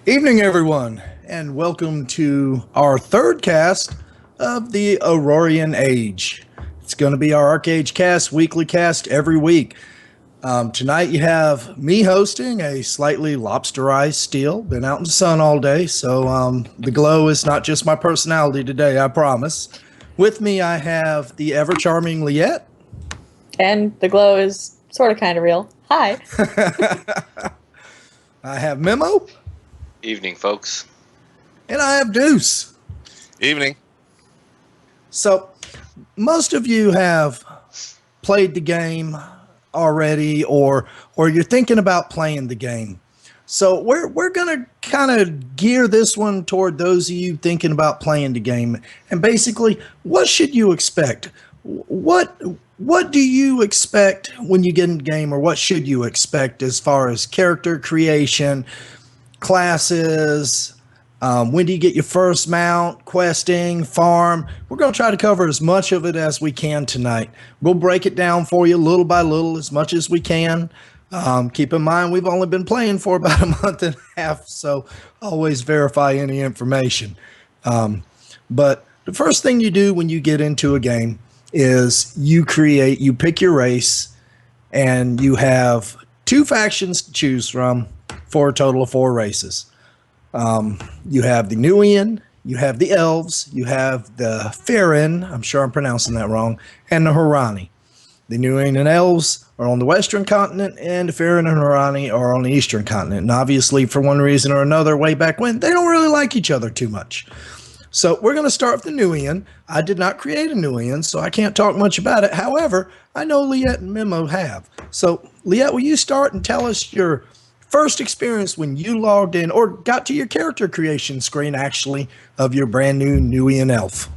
Evening, everyone, and welcome to our third cast of the Aurorian Age. It's going to be our ArcheAge cast, weekly cast every week. Tonight you have me hosting a slightly lobsterized steel. Been out in the sun all day, so the glow is not just my personality today, I promise. With me I have the ever-charming Liette. And the glow is sort of kind of real. Hi. I have Memo. Evening, folks. And I have Deuce. Evening. So, most of you have played the game already, or you're thinking about playing the game. So we're gonna kind of gear this one toward those of you thinking about playing the game. And basically, what should you expect? What do you expect when you get in the game, or what should you expect as far as character creation, classes? When do you get your first mount, questing, farm? We're going to try to cover as much of it as we can tonight. We'll break it down for you little by little as much as we can. Keep in mind, we've only been playing for about a month and a half, so always verify any information. But the first thing you do when you get into a game is you pick your race, and you have two factions to choose from for a total of 4 races. You have the Nuian, you have the Elves, you have the Farron, I'm sure I'm pronouncing that wrong, and the Hurani. The Nuian and Elves are on the Western continent, and the Farron and Hurani are on the Eastern continent. And obviously, for one reason or another, way back when, they don't really like each other too much. So we're going to start with the Nuian. I did not create a Nuian, so I can't talk much about it. However, I know Liette and Memo have. So, Liette, will you start and tell us your first experience when you logged in or got to your character creation screen, actually, of your brand new Nuian elf?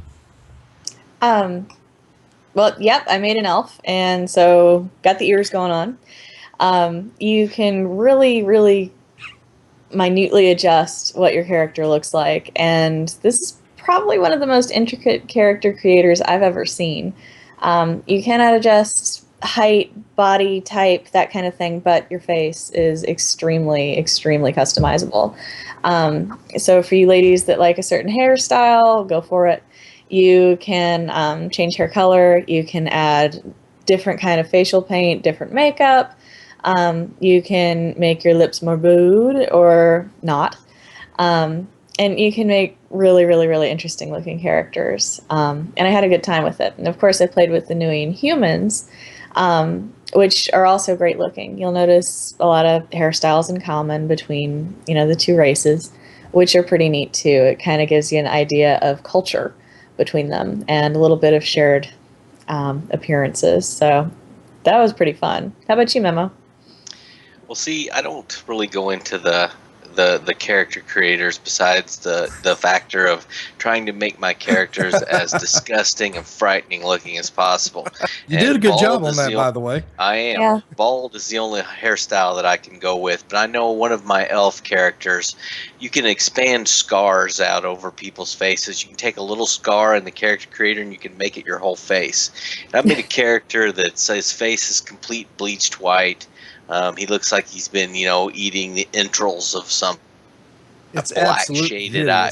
Well, yep, I made an elf, and so got the ears going on. You can really, really minutely adjust what your character looks like, and this is probably one of the most intricate character creators I've ever seen. You cannot adjust height, body type, that kind of thing, but your face is extremely, extremely customizable. So for you ladies that like a certain hairstyle, go for it. You can change hair color. You can add different kind of facial paint, different makeup. You can make your lips more booed or not. And you can make really, really, really interesting looking characters. And I had a good time with it. And of course I played with the Nuian humans, which are also great looking. You'll notice a lot of hairstyles in common between, the two races, which are pretty neat too. It kind of gives you an idea of culture between them and a little bit of shared appearances. So that was pretty fun. How about you, Memo? Well, see, I don't really go into the character creators besides the factor of trying to make my characters as disgusting and frightening looking as possible. You did a good job on that, by the way. I am. Yeah. Bald is the only hairstyle that I can go with, but I know one of my elf characters, you can expand scars out over people's faces. You can take a little scar in the character creator and you can make it your whole face. And I made a character that his face is complete bleached white. He looks like he's been, eating the entrails of some black shaded eye.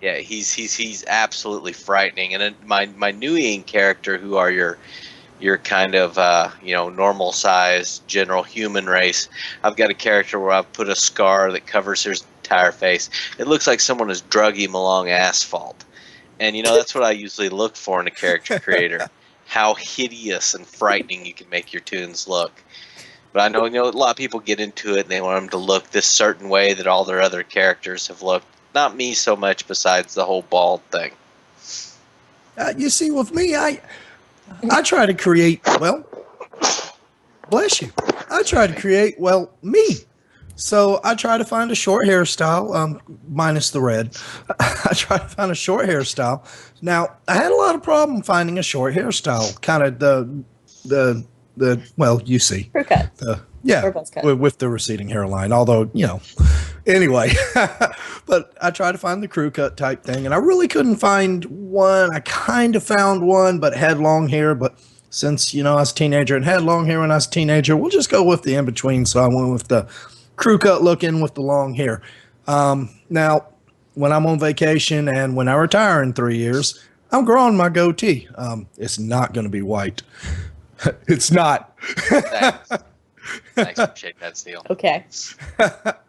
Yeah, he's absolutely frightening. And then my Nuian character, who are your kind of normal size general human race, I've got a character where I've put a scar that covers his entire face. It looks like someone has drug him along asphalt. And that's what I usually look for in a character creator: how hideous and frightening you can make your toons look. But I know, a lot of people get into it and they want them to look this certain way that all their other characters have looked. Not me so much, besides the whole bald thing. You see, with me, I try to create, well, bless you. I try to create, me. So I try to find a short hairstyle, minus the red. I try to find a short hairstyle. Now, I had a lot of problem finding a short hairstyle, kind of the you see. Crew cut. With the receding hairline, although, anyway. But I tried to find the crew cut type thing, and I really couldn't find one. I kind of found one, but had long hair. But since, I was a teenager and had long hair when I was a teenager, we'll just go with the in-between. So I went with the crew cut looking with the long hair. Now, when I'm on vacation and when I retire in 3 years, I'm growing my goatee. It's not going to be white. It's not. Thanks. Thanks, appreciate that, Steel. Okay. But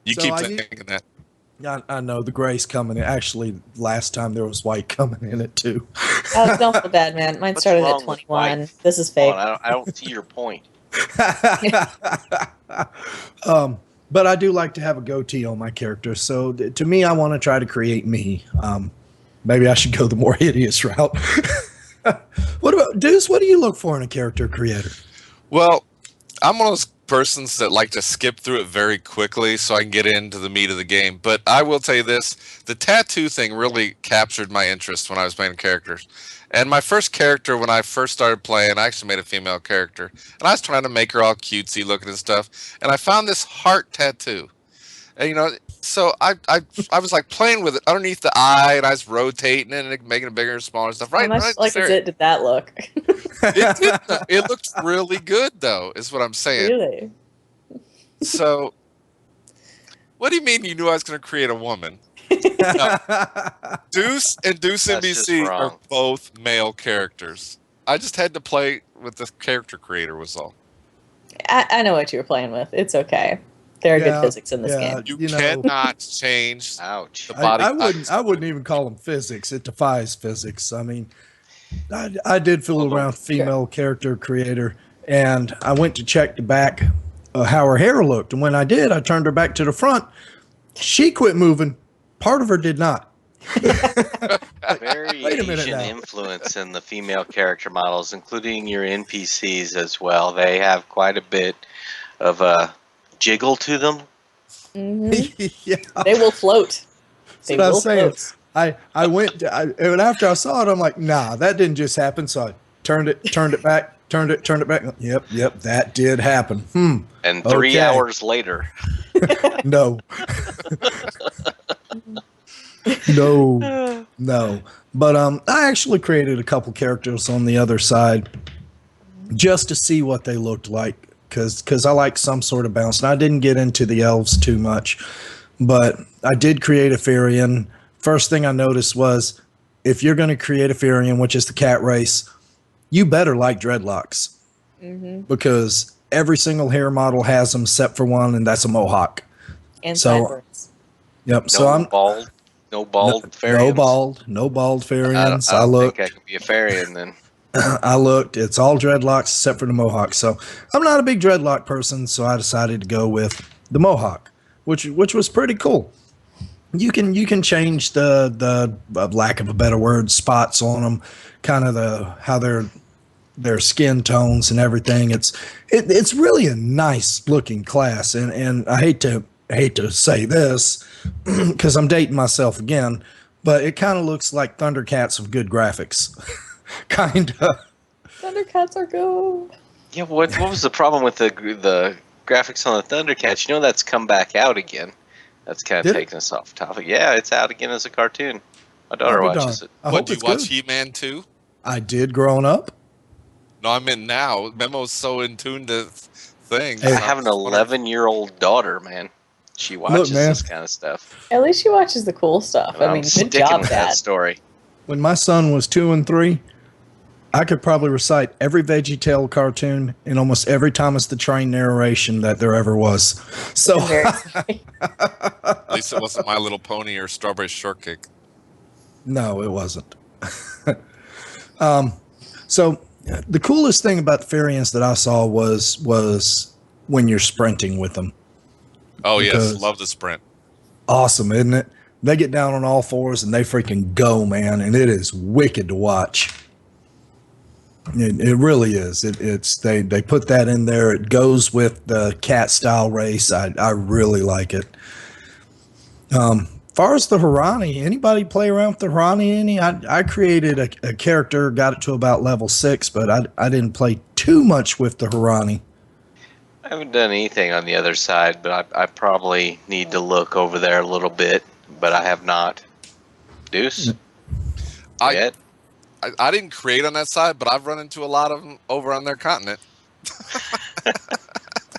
You So keep I- thinking that. I know the gray's coming in. Actually, last time there was white coming in it too. Oh, don't feel bad, man. Mine What's started wrong at with 21. white? This is Come fake. on, I don't see your point. But I do like to have a goatee on my character. So to me, I want to try to create me. Maybe I should go the more hideous route. What about Deuce? What do you look for in a character creator? Well, I'm one of those persons that like to skip through it very quickly so I can get into the meat of the game. But I will tell you this, the tattoo thing really captured my interest when I was playing characters. And my first character, when I first started playing, I actually made a female character. And I was trying to make her all cutesy looking and stuff. And I found this heart tattoo. And, you know, so I was like playing with it underneath the eye, and I was rotating it and making it bigger and smaller and stuff. How Right, much right. like as it did that look? It looked really good, though, is what I'm saying. Really? So, what do you mean you knew I was going to create a woman? Deuce and Deuce That's just NBC are wrong. both male characters. I just had to play with the character creator was all. I know what you were playing with. It's okay. There are Yeah, good physics in this yeah. game. You, You know- cannot change Ouch. the body. I wouldn't even call them physics. It defies physics. I mean, I did fool around with female character creator, and I went to check the back how her hair looked. And when I did, I turned her back to the front. She quit moving. Part of her did not. Very Wait a minute Asian now. influence in the female character models, including your NPCs as well. They have quite a bit of a jiggle to them. Mhm. Yeah. They will float. That's They what I will was saying. float. And after I saw it, I'm like, nah, that didn't just happen. So I turned it back, turned it back. Yep, that did happen. And 3 Okay. hours later, No. No. But I actually created a couple characters on the other side just to see what they looked like, because I like some sort of balance. And I didn't get into the elves too much, but I did create a Farian. First thing I noticed was if you're going to create a Farian, which is the cat race, you better like dreadlocks because every single hair model has them except for one, and that's a mohawk. And So- sideburns. Yep. no So I'm bald, no bald no fairies. no bald Farians. I I don't looked. think I can be a fairy then. I looked. It's all dreadlocks except for the mohawk. So I'm not a big dreadlock person, so I decided to go with the mohawk, which was pretty cool. You can change the lack of a better word, spots on them, kind of how their skin tones and everything. It's really a nice looking class, and I hate to say this because I'm dating myself again, but it kind of looks like Thundercats with good graphics. Kind of. Thundercats are go. Yeah, what was the problem with the graphics on the Thundercats? You know that's come back out again. That's kind Did of it? taking us off topic. Yeah, it's out again as a cartoon. My daughter I'll be watches darned. it. I What, hope do you it's watch good. He-Man too? I did growing up. No, I mean now. Memo's so in tune to things. Hey. I have an 11-year-old daughter, man. She watches man. this kind of stuff. At least she watches the cool stuff. And I I'm mean, good sticking job, with Dad. that story. When my son was 2 and 3, I could probably recite every VeggieTale cartoon and almost every Thomas the Train narration that there ever was. So I'm very sorry. At least it wasn't My Little Pony or Strawberry Shortcake. no, it wasn't. So the coolest thing about the Farians that I saw was when you're sprinting with them. Oh Because- yes, love the sprint. Awesome, isn't it? They get down on all fours and they freaking go, man, and it is wicked to watch. It really is. They put that in there. It goes with the cat style race. I really like it. Far as the Harani, anybody play around with the Harani any? I created a character, got it to about level 6, but I didn't play too much with the Harani. I haven't done anything on the other side, but I probably need to look over there a little bit, but I have not. Deuce? I didn't create on that side, but I've run into a lot of them over on their continent.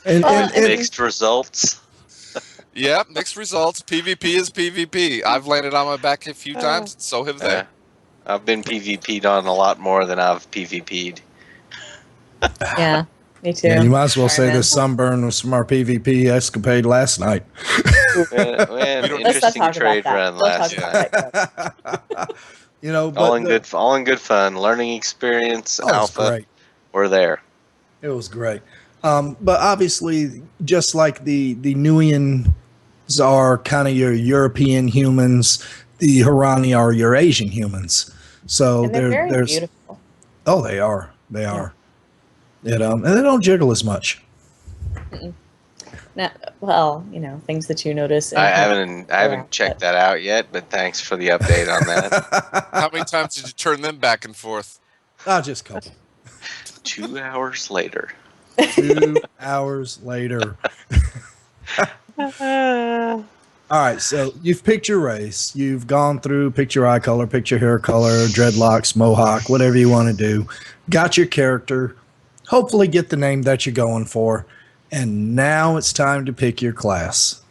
And and- Mixed results. Yeah, mixed results. PvP is PvP. I've landed on my back a few times, and so have they. I've been PvP'd on a lot more than I've PvP'd. Yeah, me too. Yeah, you might as well Sorry, say man. this sunburn was from our PvP escapade last night. An Let's not interesting talk trade about that. run Don't last talk night. about that. You know, All but in good, all in good fun. Learning experience, oh, it's alpha. great. We're there. It was great. But obviously, just like the Nuians are kind of your European humans, the Harani are your Asian humans. So And they're very there's beautiful. oh, they are. They are. And they don't jiggle as much. Now, well, you know, things that you notice. I haven't checked that out yet, but thanks for the update on that. How many times did you turn them back and forth? Just a couple. 2 hours later. 2 hours later. All right, so you've picked your race. You've gone through, picked your eye color, picked your hair color, dreadlocks, mohawk, whatever you want to do. Got your character. Hopefully get the name that you're going for. And now it's time to pick your class.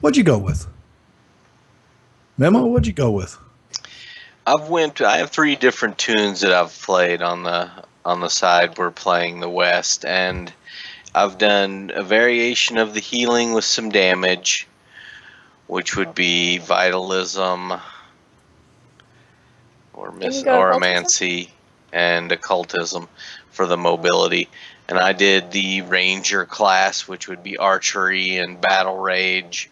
What'd you go with? Memo, what'd you go with? I have 3 different tunes that I've played on the side we're playing the West, and I've done a variation of the healing with some damage, which would be vitalism or oromancy and occultism for the mobility. And I did the ranger class, which would be archery and battle rage.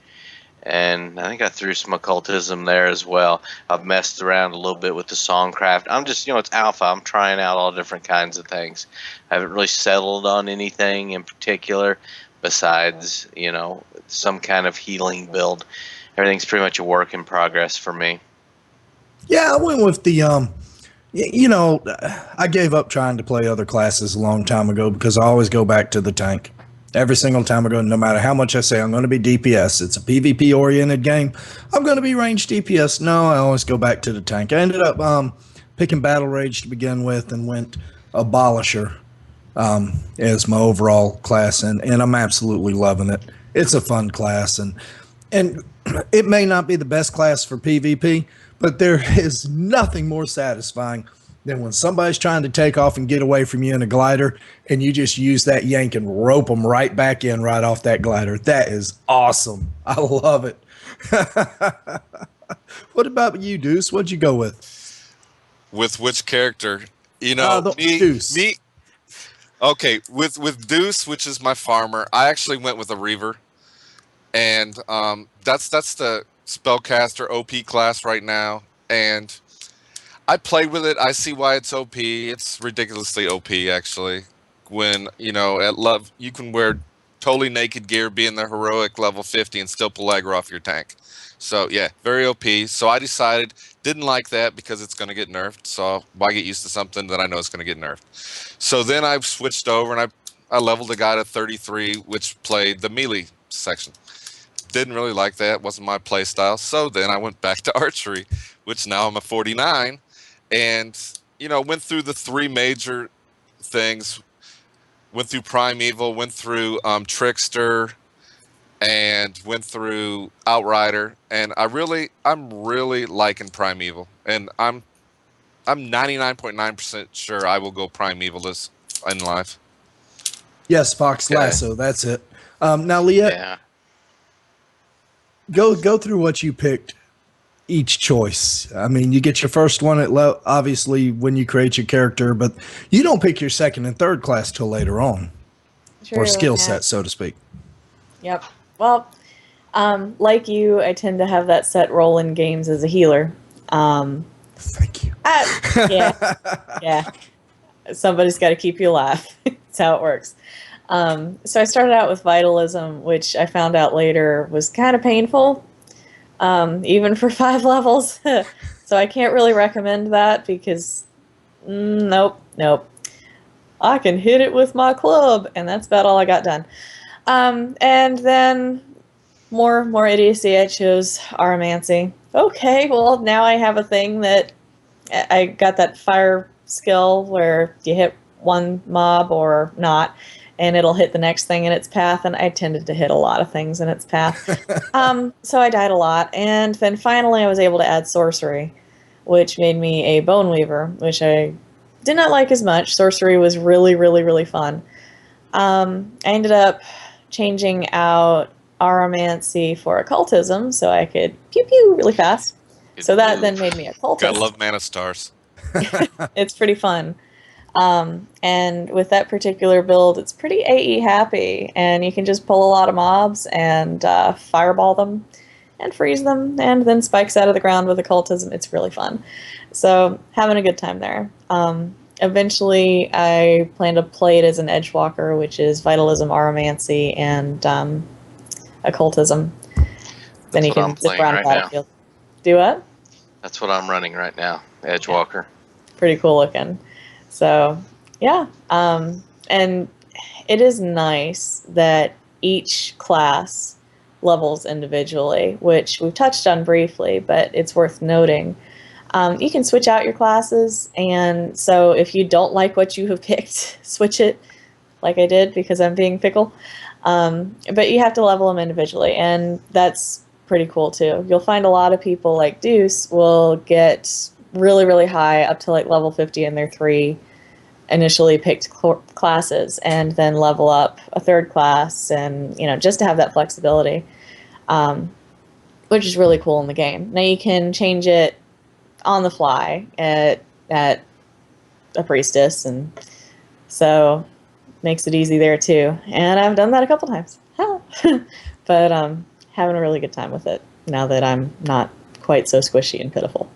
And I think I threw some occultism there as well. I've messed around a little bit with the songcraft. I'm just, it's alpha. I'm trying out all different kinds of things. I haven't really settled on anything in particular besides, some kind of healing build. Everything's pretty much a work in progress for me. Yeah, I went with the I gave up trying to play other classes a long time ago because I always go back to the tank. Every single time I go, no matter how much I say I'm going to be DPS, it's a PvP oriented game. I'm going to be ranged DPS. No, I always go back to the tank. I ended up picking Battle Rage to begin with and went Abolisher as my overall class, and I'm absolutely loving it. It's a fun class, and it may not be the best class for PvP, but there is nothing more satisfying than when somebody's trying to take off and get away from you in a glider, and you just use that yank and rope them right back in right off that glider. That is awesome. I love it. What about you, Deuce? What'd you go with? With which character? Deuce. Me. Okay, with Deuce, which is my farmer, I actually went with a Reaver, and that's the spellcaster OP class right now, and I played with it. I see why it's OP. It's ridiculously OP, actually. When, at love, you can wear totally naked gear, be in the heroic level 50, and still pull aggro off your tank. So, yeah, very OP. So I decided, didn't like that because it's going to get nerfed. So why get used to something that I know is going to get nerfed? So then I switched over, and I leveled a guy to 33, which played the melee section. Didn't really like that. Wasn't my play style. So then I went back to archery, which now I'm a 49. And, went through the 3 major things, went through Primeval, went through Trickster, and went through Outrider. And I'm really liking Primeval. And I'm 99.9% sure I will go Primeval this in live. Yes, Fox Lasso. That's it. Now, Liette, go through what you picked. Each choice. I mean, you get your first one obviously when you create your character, but you don't pick your second and third class till later on, or skill set, so to speak. Yep. Well, like you, I tend to have that set role in games as a healer. Thank you. Yeah. Somebody's got to keep you alive. That's how it works. So I started out with Vitalism, which I found out later was kind of painful. Even for 5 levels. So I can't really recommend that because nope. I can hit it with my club, and that's about all I got done. And then more idiocy, I chose Oromancy. Okay, well now I have a thing that I got that fire skill where you hit one mob or not, and it'll hit the next thing in its path, and I tended to hit a lot of things in its path. So I died a lot, and then finally I was able to add sorcery, which made me a bone weaver, which I did not like as much. Sorcery was really, really, really fun. I ended up changing out Aromancy for occultism so I could pew pew really fast. Good So that move. then made me a Gotta cultist. love Mana Stars. It's pretty fun. And with that particular build, it's pretty AE happy, and you can just pull a lot of mobs and fireball them and freeze them, and then spikes out of the ground with occultism. It's really fun. So having a good time there. Eventually, I plan to play it as an Edgewalker, which is Vitalism, Aromancy, and occultism. Then you what I'm can zip playing around the right now. battlefield. Do what? That's what I'm running right now, Edgewalker. Pretty cool looking. So, yeah. And it is nice that each class levels individually, which we've touched on briefly, but it's worth noting. You can switch out your classes, and so if you don't like what you have picked, switch it, like I did, because I'm being fickle. But you have to level them individually, and that's pretty cool too. You'll find a lot of people like Deuce will get really, really high, up to like level 50 in their 3 initially picked classes, and then level up a 3rd class, and just to have that flexibility, which is really cool in the game. Now you can change it on the fly at a priestess, and so makes it easy there too. And I've done that a couple times. But having a really good time with it now that I'm not quite so squishy and pitiful.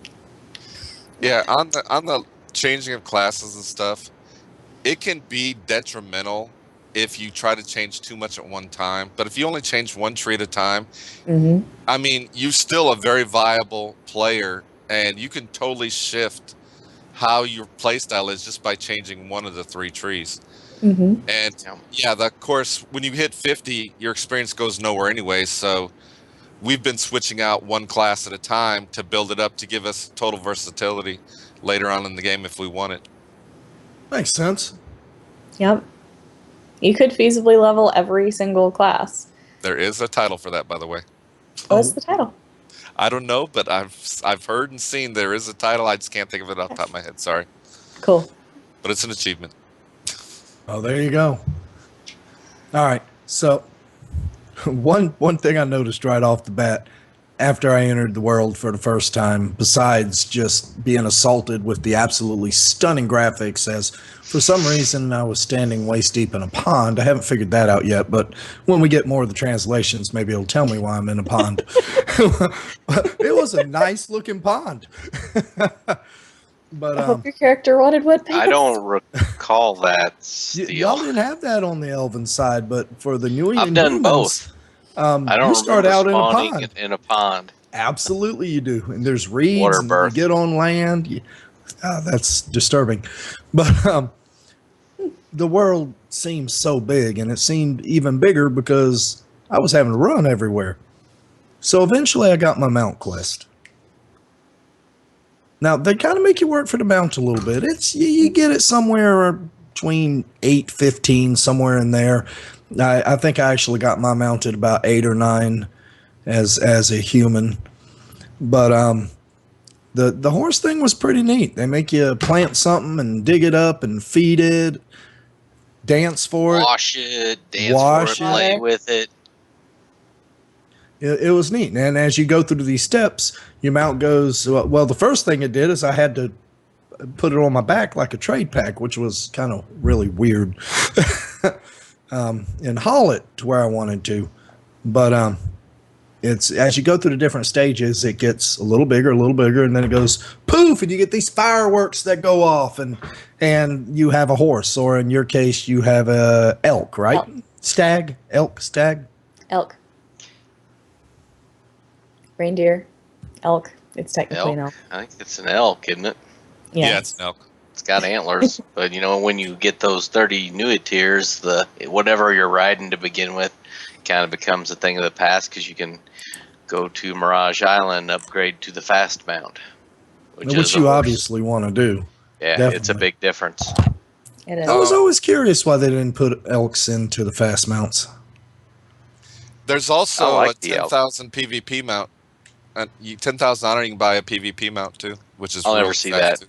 Yeah, on the changing of classes and stuff, it can be detrimental if you try to change too much at one time. But if you only change one tree at a time, Mm-hmm. I mean, you're still a very viable player, and you can totally shift how your playstyle is just by changing one of the 3 trees. Mm-hmm. And yeah, of course, when you hit 50, your experience goes nowhere anyway. So we've been switching out one class at a time to build it up to give us total versatility later on in the game if we want it. Makes sense. Yep. You could feasibly level every single class. There is a title for that, by the way. What's the title? I don't know, but I've heard and seen there is a title. I just can't think of it off the top of my head. Sorry. Cool. But it's an achievement. Oh, there you go. All right. So one thing I noticed right off the bat after I entered the world for the first time, besides just being assaulted with the absolutely stunning graphics, as for some reason I was standing waist deep in a pond. I haven't figured that out yet, but when we get more of the translations, maybe it'll tell me why I'm in a pond. It was a nice looking pond. But I hope your character wanted wood pants. I don't recall that. y'all didn't have that on the elven side, but for the New I've done both. I don't you start out in a spawning pond. in a pond. Absolutely, you do. And there's reeds, Water and birth. you get on land. That's disturbing. But the world seems so big, and it seemed even bigger because I was having to run everywhere. So eventually I got my mount quest. Now, they kind of make you work for the mount a little bit. It's you get it somewhere between 8, 15, somewhere in there. I think I actually got my mount at about 8 or 9 as a human. But the horse thing was pretty neat. They make you plant something and dig it up and feed it, dance for it. Wash it, dance Wash for it, play it. with it. It was neat. And as you go through these steps, your mount goes, well, the first thing it did is I had to put it on my back like a trade pack, which was kind of really weird, and haul it to where I wanted to. But it's as you go through the different stages, it gets a little bigger, and then it goes poof, and you get these fireworks that go off, and you have a horse, or in your case, you have a elk, right? Elk. Stag. Elk. Reindeer. Elk. It's technically an elk. I think it's an elk, isn't it? Yeah, it's an elk. It's got antlers, but when you get those 30 new tiers, the whatever you're riding to begin with kind of becomes a thing of the past because you can go to Mirage Island, upgrade to the fast mount, Which you obviously want to do. Yeah, definitely. it's a big difference. It is. I was always curious why they didn't put elks into the fast mounts. There's I also like a the elk. 10,000 PvP mount. 10,000 honor, you can buy a PvP mount too, which is I'll really never see fast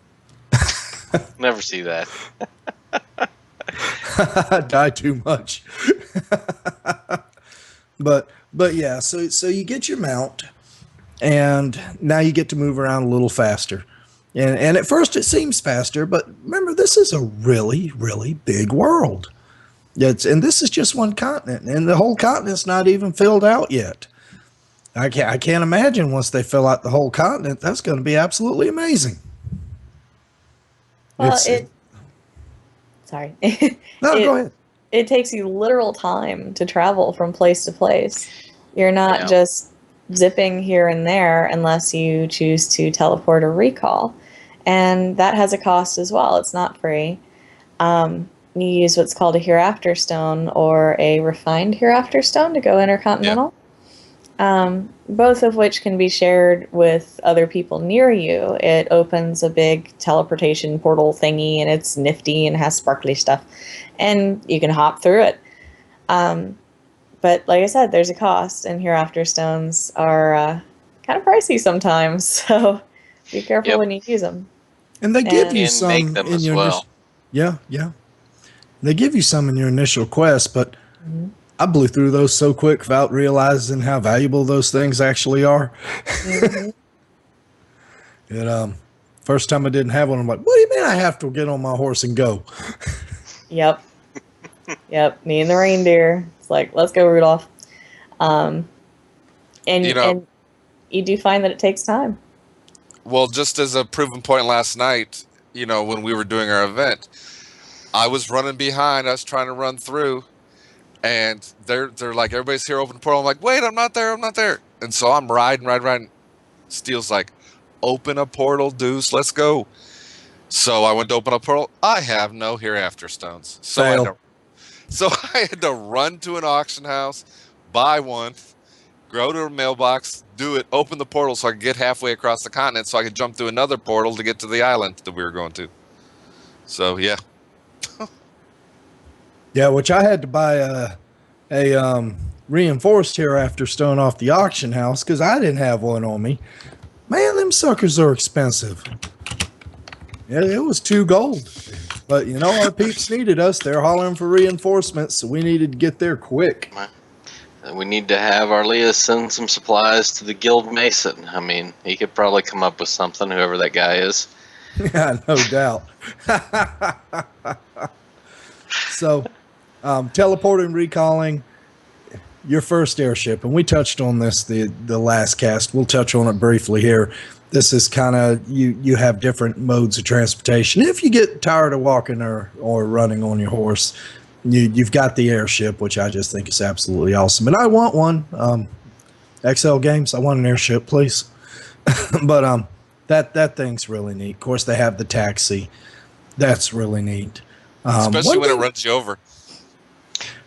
that. too. Never see that. Die too much. but yeah, so you get your mount, and now you get to move around a little faster. And at first it seems faster, but remember, this is a really, really big world. And this is just one continent, and the whole continent's not even filled out yet. I can't imagine once they fill out the whole continent, that's going to be absolutely amazing. Well, It's- sorry. No, go ahead. It takes you literal time to travel from place to place. You're not Yeah. just zipping here and there unless you choose to teleport or recall. And that has a cost as well. It's not free. You use what's called a hereafter stone or a refined hereafter stone to go intercontinental. Both of which can be shared with other people near you. It opens a big teleportation portal thingy, and it's nifty and has sparkly stuff, and you can hop through it. But like I said, there's a cost, and hereafter stones are kind of pricey sometimes, so be careful Yep. when you use them. And they give you And some make them in as your well. yeah. They give you some in your initial quest, but Mm-hmm. I blew through those so quick without realizing how valuable those things actually are. Mm-hmm. And first time I didn't have one, I'm like, what do you mean I have to get on my horse and go? Yep. Yep. Me and the reindeer. It's like, let's go, Rudolph. And and you do find that it takes time. Well, just as a proven point last night, when we were doing our event, I was running behind. I was trying to run through, and they're like, everybody's here, open the portal. I'm like, wait, I'm not there. And so I'm riding. Steel's like, open a portal, Deuce, let's go. So I went to open a portal. I have no hereafter stones. So I had to run to an auction house, buy one, go to a mailbox, do it, open the portal so I could get halfway across the continent so I could jump through another portal to get to the island that we were going to. So, yeah. Yeah, which I had to buy a reinforced hereafter stone off the auction house because I didn't have one on me. Man, them suckers are expensive. Yeah, it was 2 gold. But our peeps needed us. They're hollering for reinforcements, so we needed to get there quick. We need to have Arlia send some supplies to the Guild Mason. I mean, he could probably come up with something, whoever that guy is. Yeah, no doubt. So, teleporting, recalling, your first airship, and we touched on this the last cast. We'll touch on it briefly here. This is kind of, you have different modes of transportation. If you get tired of walking or running on your horse, you've got the airship, which I just think is absolutely awesome. And I want one. XL Games, I want an airship, please. But that thing's really neat. Of course, they have the taxi. That's really neat. Especially when it runs you over.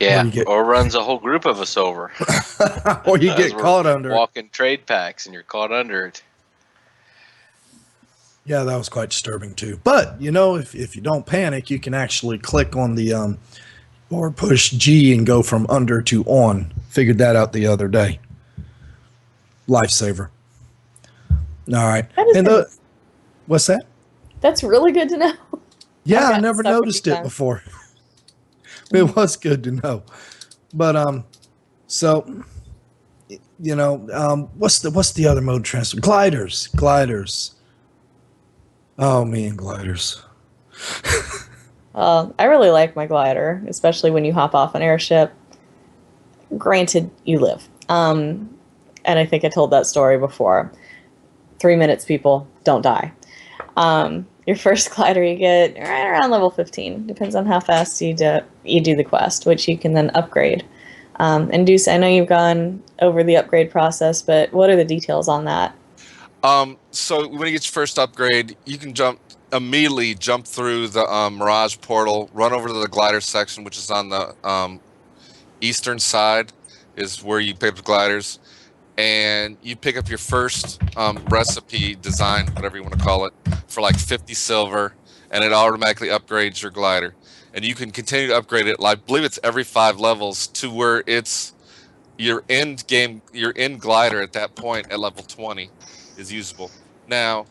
Yeah, or runs a whole group of us over. Or you get caught under it. Walking trade packs and you're caught under it. Yeah, that was quite disturbing too. But if you don't panic, you can actually click on the or push G and go from under to on. Figured that out the other day. Lifesaver. All right. And what's that? That's really good to know. Yeah, I never noticed it before. It was good to know. But so what's the other mode of transport? Gliders. Oh, me and gliders. I really like my glider, especially when you hop off an airship. Granted, you live. And I think I told that story before. 3 minutes, people, don't die. Your first glider you get right around level 15. Depends on how fast you do the quest, which you can then upgrade. And Deuce, I know you've gone over the upgrade process, but what are the details on that? So when you get your first upgrade, you can immediately jump through the Mirage portal, run over to the glider section, which is on the eastern side, is where you pick up the gliders, and you pick up your first recipe design, whatever you want to call it, for like 50 silver, and it automatically upgrades your glider. And you can continue to upgrade it. I believe it's every 5 levels to where it's your end glider at that point at level 20 is usable. Now,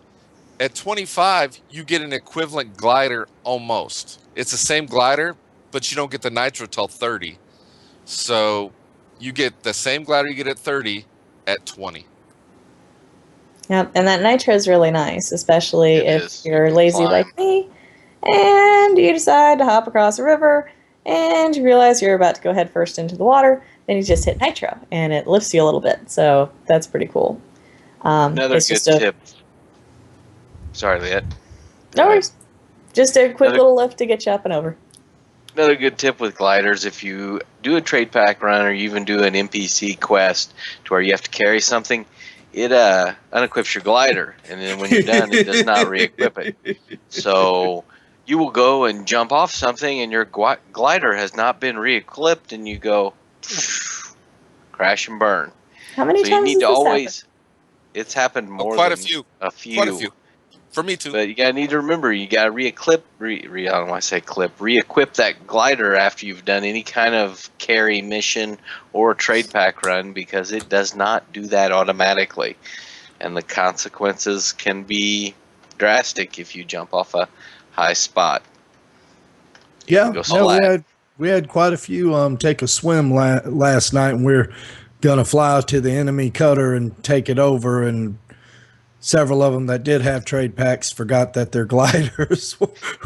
at 25, you get an equivalent glider almost. It's the same glider, but you don't get the nitro till 30. So you get the same glider you get at 30 at 20. Yep, and that nitro is really nice, especially It if is. you're You can lazy climb. like me, and you decide to hop across a river, and you realize you're about to go head first into the water. Then you just hit nitro, and it lifts you a little bit. So that's pretty cool. Another it's good just a, tip. Sorry, Liette. No worries. Just a quick Another- little lift to get you up and over. Another good tip with gliders, if you do a trade pack run or you even do an NPC quest to where you have to carry something, it unequips your glider, and then when you're done, it does not re-equip it. So you will go and jump off something, and your glider has not been re-equipped, and you go crash and burn. How many So you times need has to this always. It's happened more quite than a few. a few. Quite a few. For me too. But you gotta need to remember, you gotta re-equip that glider after you've done any kind of carry mission or trade pack run, because it does not do that automatically, and the consequences can be drastic if you jump off a high spot. Yeah, Go no, flat. we had quite a few take a swim last night, and we're gonna fly to the enemy cutter and take it over. And several of them that did have trade packs forgot that their gliders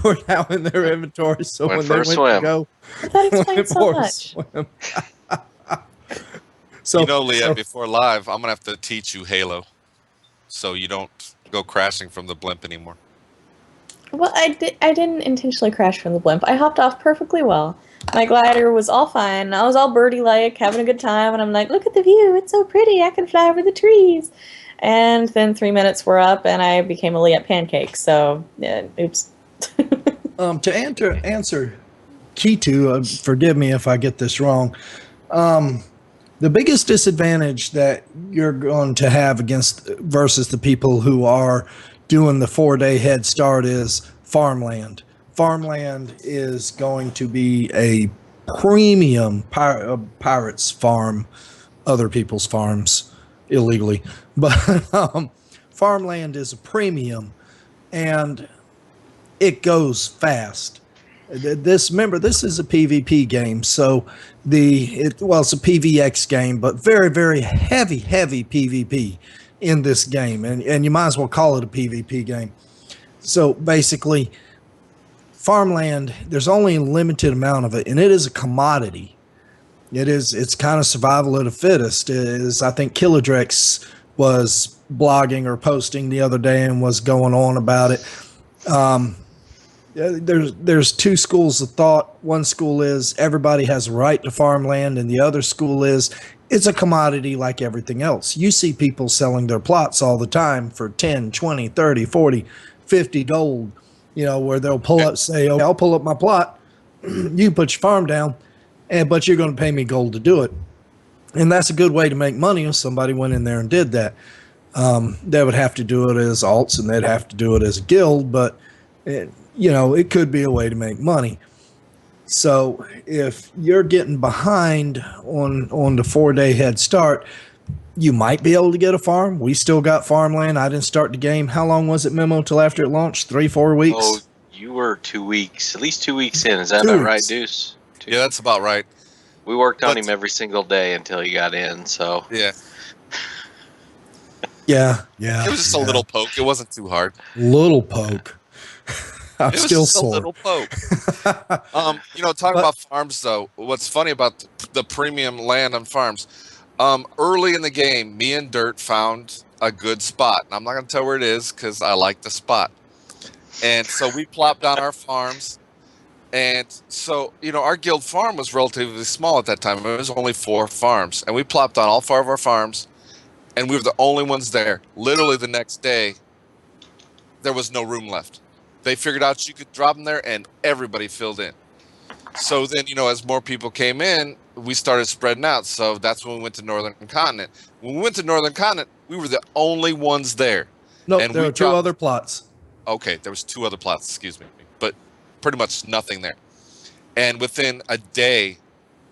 were now in their inventory. So Went when for they a went swim. to go, But that explains went so for a much. swim. So You know, Liette, before live, I'm gonna have to teach you Halo, so you don't go crashing from the blimp anymore. Well, I didn't intentionally crash from the blimp. I hopped off perfectly well. My glider was all fine. I was all birdie-like, having a good time, and I'm like, look at the view. It's so pretty. I can fly over the trees. And then 3 minutes were up, and I became a Liette pancake. So, yeah, oops. to answer Kitu, forgive me if I get this wrong. The biggest disadvantage that you're going to have versus the people who are doing the 4-day head start is farmland. Farmland is going to be a premium pirates farm, other people's farms illegally, but farmland is a premium, and it goes fast. This is a PvP game, so it's a PvX game, but very, very heavy PvP in this game, and you might as well call it a PvP game. So basically, farmland, there's only a limited amount of it, and it is a commodity. It's kind of survival of the fittest. Is I think Kilodrex was blogging or posting the other day and was going on about it. There's two schools of thought. One school is everybody has a right to farmland, and the other school is it's a commodity like everything else. You see people selling their plots all the time for 10, 20, 30, 40, 50 gold, where they'll pull up, say, okay, I'll pull up my plot. You put your farm down, but you're going to pay me gold to do it. And that's a good way to make money if somebody went in there and did that. They would have to do it as alts, and they'd have to do it as a guild, but it could be a way to make money. So if you're getting behind on the 4-day head start, you might be able to get a farm. We still got farmland. I didn't start the game. How long was it, Memo, till after it launched? 3-4 weeks? Oh, you were 2 weeks, at least 2 weeks in. Is that 2 about right, weeks. Deuce? Yeah, that's about right. We worked on But- him every single day until he got in, so. Yeah, Yeah. it was just a little poke. It wasn't too hard. Little poke. I'm It was still just sore. a little poke. Talking about farms though, what's funny about the premium land on farms, early in the game, me and Dirt found a good spot. And I'm not gonna tell where it is because I like the spot. And so we plopped down our farms. And so, our guild farm was relatively small at that time. It was only 4 farms. And we plopped on all 4 of our farms, and we were the only ones there. Literally the next day, there was no room left. They figured out you could drop them there, and everybody filled in. So then, as more people came in, we started spreading out. So that's when we went to Northern Continent. When we went to Northern Continent, we were the only ones there. Nope, And there we are 2 dropped- other plots. Okay, there was 2 other plots, excuse me. but pretty much nothing there. And within a day,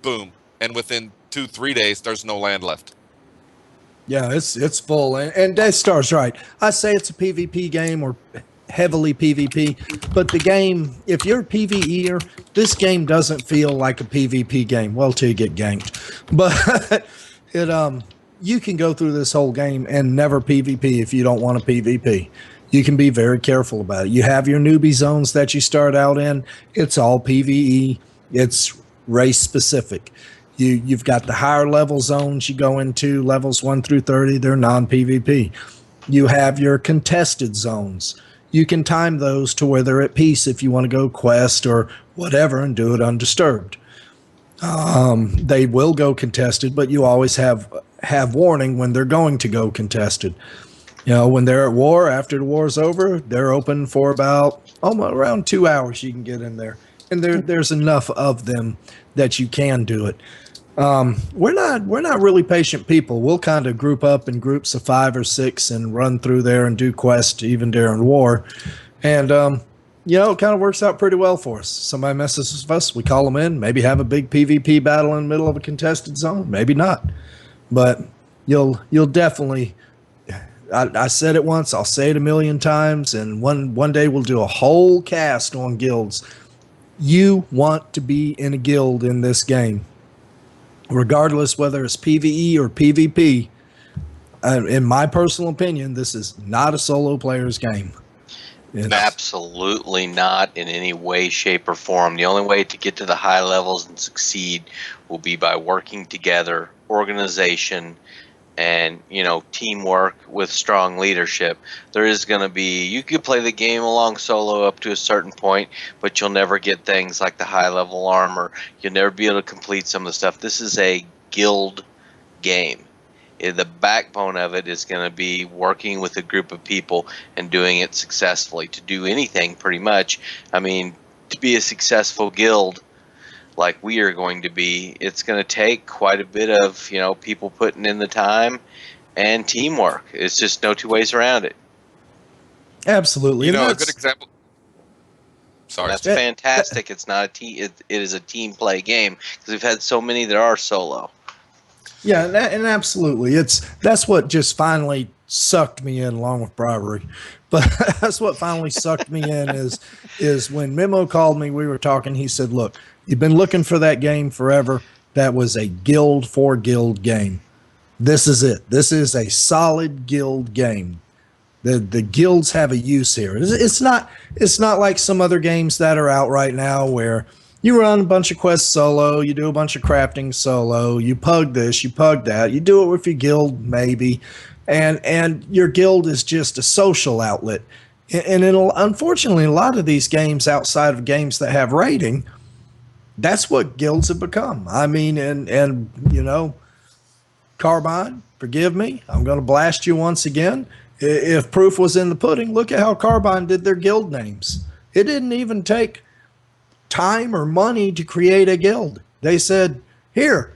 boom. And within 2-3 days, there's no land left. Yeah, it's full, and Death Star's right. I say it's a PvP game or heavily PvP, but the game, if you're a PvEer, this game doesn't feel like a PvP game. Well, till you get ganked, but you can go through this whole game and never PvP if you don't want to PvP. You can be very careful about it. You have your newbie zones that you start out in. It's all PvE. It's race specific. You've got the higher level zones you go into, levels 1 through 30, they're non-PvP. You have your contested zones. You can time those to where they're at peace if you want to go quest or whatever and do it undisturbed. They will go contested, but you always have warning when they're going to go contested. You know, when they're at war, after the war's over, they're open for about around 2 hours you can get in there. And there's enough of them that you can do it. We're not really patient people. We'll kind of group up in groups of 5 or 6 and run through there and do quests even during war. And, you know, it kind of works out pretty well for us. Somebody messes with us, we call them in, maybe have a big PvP battle in the middle of a contested zone, maybe not. But you'll definitely, I said it once, I'll say it a million times, and one day we'll do a whole cast on guilds. You want to be in a guild in this game, regardless whether it's PvE or PvP. In my personal opinion, this is not a solo player's game. Absolutely not in any way, shape, or form. The only way to get to the high levels and succeed will be by working together, organization, and, you know, teamwork with strong leadership. There is going to be, you could play the game along solo up to a certain point, but you'll never get things like the high level armor. You'll never be able to complete some of the stuff. This is a guild game. The backbone of it is going to be working with a group of people and doing it successfully. To do anything, pretty much, I mean, to be a successful guild like we are going to be, it's going to take quite a bit of, you know, people putting in the time and teamwork. It's just no two ways around it. Absolutely. You know, a good example. Sorry, that's fantastic. It's not a team. It is a team play game because we've had so many that are solo. Yeah, and absolutely, that's what just finally sucked me in, along with bribery. But that's what finally sucked me in is when Memo called me. We were talking. He said, "Look, you've been looking for that game forever. That was a guild for guild game. This is it. This is a solid guild game. The guilds have a use here. It's not like some other games that are out right now where you run a bunch of quests solo, you do a bunch of crafting solo, you pug this, you pug that, you do it with your guild maybe, and your guild is just a social outlet. And unfortunately, a lot of these games outside of games that have rating, that's what guilds have become. I mean, and you know, Carbine, forgive me, I'm going to blast you once again. If proof was in the pudding, look at how Carbine did their guild names. It didn't even take time or money to create a guild. They said, here,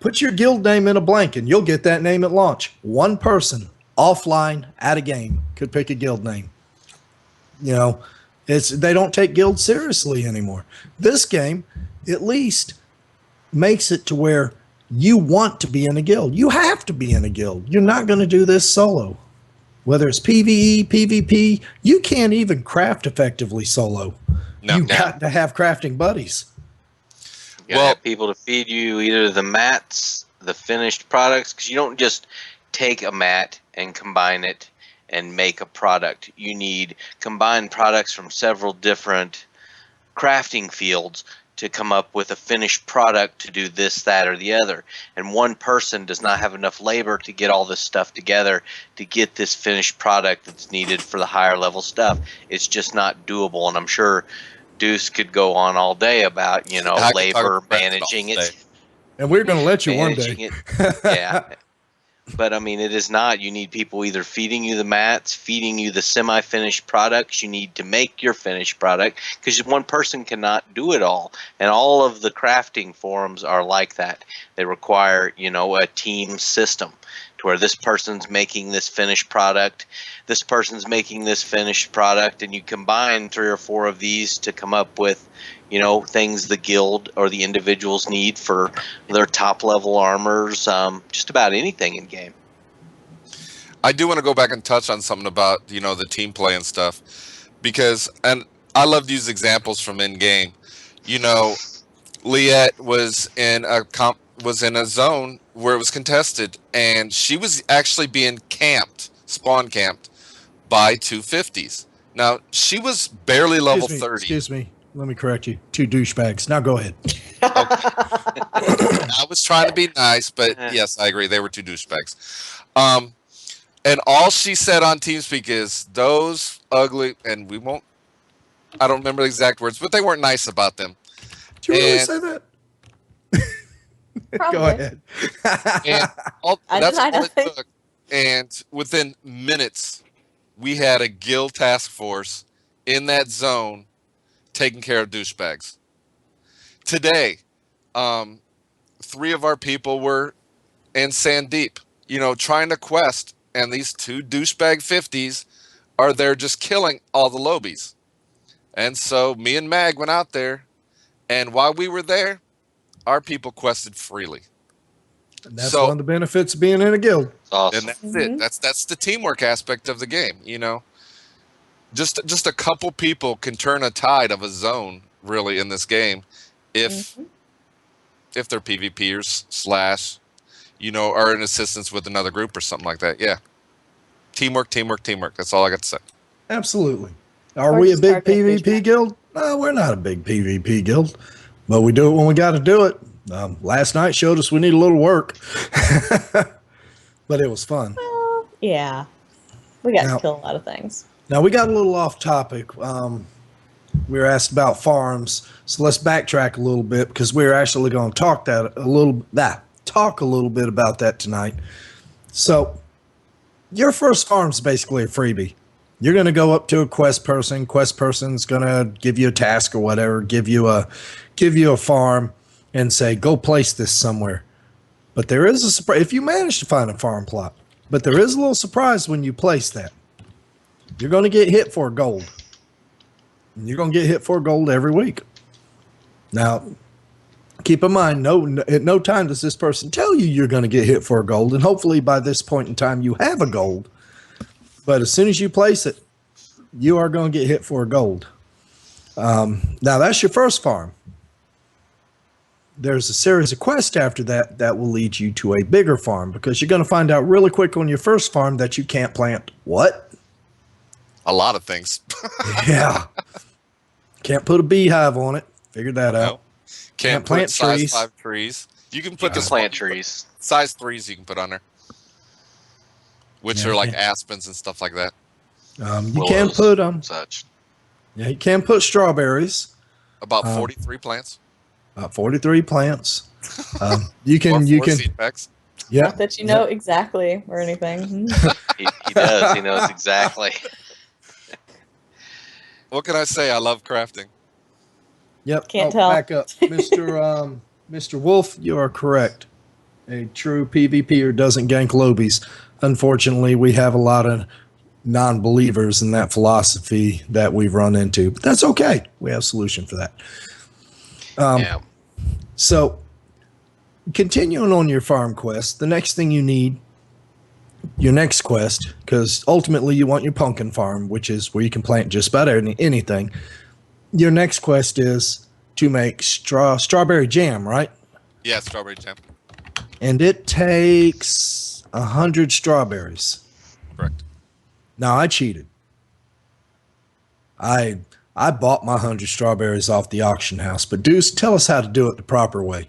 put your guild name in a blank and you'll get that name at launch. One person offline at a game could pick a guild name. You know, they don't take guilds seriously anymore. This game at least makes it to where you want to be in a guild. You have to be in a guild. You're not going to do this solo. Whether it's PvE, PvP, you can't even craft effectively solo. You got to have crafting buddies. You gotta have people to feed you either the mats, the finished products, because you don't just take a mat and combine it and make a product. You need combined products from several different crafting fields to come up with a finished product to do this, that, or the other. And one person does not have enough labor to get all this stuff together to get this finished product that's needed for the higher level stuff. It's just not doable. And I'm sure Deuce could go on all day about, you know, labor, managing it. And we're going to let you one day. Yeah. But I mean, it is not. You need people either feeding you the mats, feeding you the semi-finished products. You need to make your finished product because one person cannot do it all. And all of the crafting forums are like that. They require, you know, a team system. to where this person's making this finished product, this person's making this finished product, and you combine 3 or 4 of these to come up with, things the guild or the individuals need for their top level armors, just about anything in game. I do want to go back and touch on something about, the team play and stuff, because, and I love to use examples from in game. Liette was in a zone where it was contested, and she was actually being spawn camped by 250s. Now, she was barely level 30. Excuse me. Let me correct you. 2 douchebags. Now go ahead. I was trying to be nice, but yes, I agree. They were 2 douchebags. And all she said on TeamSpeak is, those ugly, and I don't remember the exact words, but they weren't nice about them. Did you really say that? Probably. Go ahead. And I that's deny all it nothing. took. And within minutes, we had a guild task force in that zone taking care of douchebags. Today, 3 of our people were in Sandeep, trying to quest, and these 2 douchebag 50s are there just killing all the lobies. And so me and Mag went out there, and while we were there, our people quested freely. And that's one of the benefits of being in a guild. Awesome. And that's it. That's the teamwork aspect of the game. Just a couple people can turn a tide of a zone really in this game, if they're PvPers / are in assistance with another group or something like that. Yeah, teamwork. That's all I got to say. Absolutely. Are we a big PvP guild? No, we're not a big PvP guild, but we do it when we got to do it. Last night showed us we need a little work, but it was fun. Well, yeah. We got to kill a lot of things. Now, we got a little off topic. We were asked about farms, so let's backtrack a little bit because we're actually going to talk a little bit about that tonight. So, your first farm's basically a freebie. You're going to go up to a quest person. Quest person's going to give you a task or whatever, give you a farm, and say, go place this somewhere. But there is a surprise if you manage to find a farm plot. But there is a little surprise when you place that. You're going to get hit for gold. And you're going to get hit for gold every week. Now, keep in mind, at no time does this person tell you you're going to get hit for gold. And hopefully by this point in time, you have a gold. But as soon as you place it, you are going to get hit for gold. Now, that's your first farm. There's a series of quests after that that will lead you to a bigger farm because you're going to find out really quick on your first farm that you can't plant what? A lot of things. Yeah. Can't put a beehive on it. Figured that out. Can't plant trees. Size 5 trees. You can put plant trees. Size 3s you can put on there. Which are like aspens and stuff like that. You can put such. Yeah, you can put strawberries. About 43 plants. About 43 plants. You can seed packs. Yeah. Not that you know exactly or anything. He does. He knows exactly. What can I say? I love crafting. Yep. Can't tell. Back up. Mr. Wolf, you are correct. A true PvPer doesn't gank lobies. Unfortunately, we have a lot of non-believers in that philosophy that we've run into. But that's okay. We have a solution for that. So, continuing on your farm quest, the next thing you need, your next quest, because ultimately you want your pumpkin farm, which is where you can plant just about anything. Your next quest is to make strawberry jam, right? Yeah, strawberry jam. And it takes 100 strawberries. Correct. Now, I cheated. I bought my 100 strawberries off the auction house, but Deuce, tell us how to do it the proper way.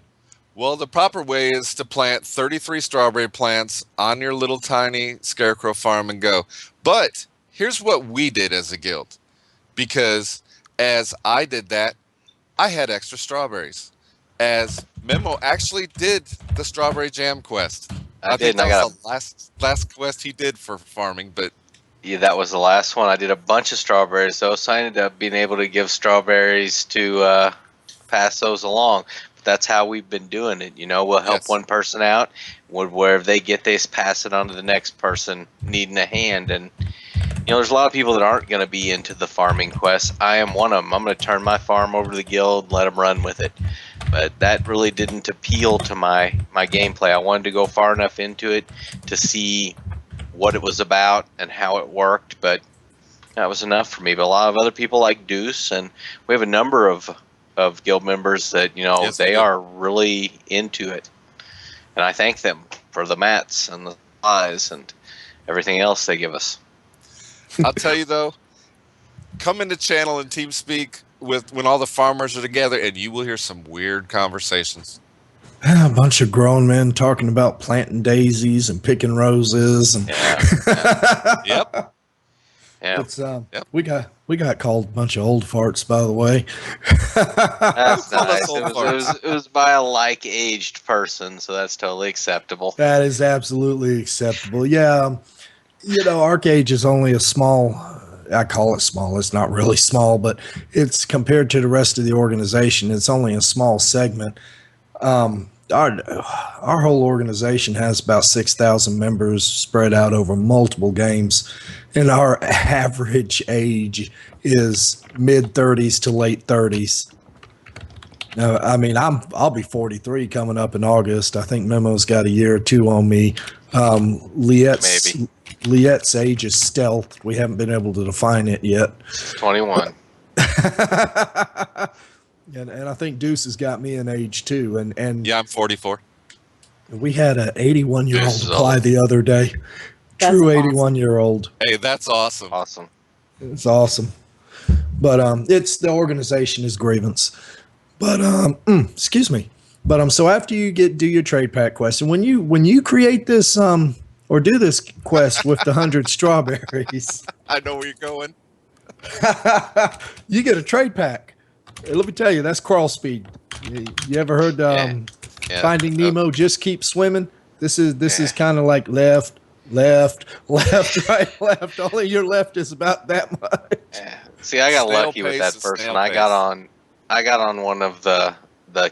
Well, the proper way is to plant 33 strawberry plants on your little tiny scarecrow farm and go. But here's what we did as a guild. Because as I did that, I had extra strawberries. As Memo actually did the strawberry jam quest. I think that was the last quest he did for farming, but yeah, that was the last one. I did a bunch of strawberries, though, so I ended up being able to give strawberries to pass those along. But that's how we've been doing it. We'll help Yes. one person out, wherever they get, they pass it on to the next person needing a hand. And there's a lot of people that aren't going to be into the farming quests. I am one of them. I'm going to turn my farm over to the guild, let them run with it. But that really didn't appeal to my gameplay. I wanted to go far enough into it to see what it was about and how it worked, but that was enough for me. But a lot of other people like Deuce, and we have a number of guild members that Yes, we they do. are really into it, and I thank them for the mats and the supplies and everything else they give us. I'll tell you though, come into channel and TeamSpeak when all the farmers are together, and you will hear some weird conversations. A bunch of grown men talking about planting daisies and picking roses, and Yep. Yeah, it's Yep. we got called a bunch of old farts, by the way. that's Call us nice. old It was by a like-aged person, so that's totally acceptable. That is absolutely acceptable. Yeah, ArcheAge is only a small. I call it small. It's not really small, but it's compared to the rest of the organization. It's only a small segment. Our whole organization has about 6,000 members spread out over multiple games, and our average age is mid-30s to late 30s. Now, I mean, I'll be 43 coming up in August. I think Memo's got a year or two on me. Liette's age is stealth. We haven't been able to define it yet. 21. And I think Deuce has got me in age too. And Yeah, I'm 44. we had an 81-year-old Deuce is apply old. the other day. That's True awesome. 81-year-old. Hey, that's awesome. Awesome. It's awesome. But it's the organization is grievance. But excuse me. But so after you do your trade pack quest, and when you create this or do this quest with the 100 strawberries, I know where you're going. you get a trade pack. Let me tell you, that's crawl speed. You ever heard Yeah. Finding Nemo? Just keep swimming. This is Yeah. kind of like left, right, left. Only your left is about that much. Yeah. See, I got Snail lucky with pace that is person. snail I got pace. on one of the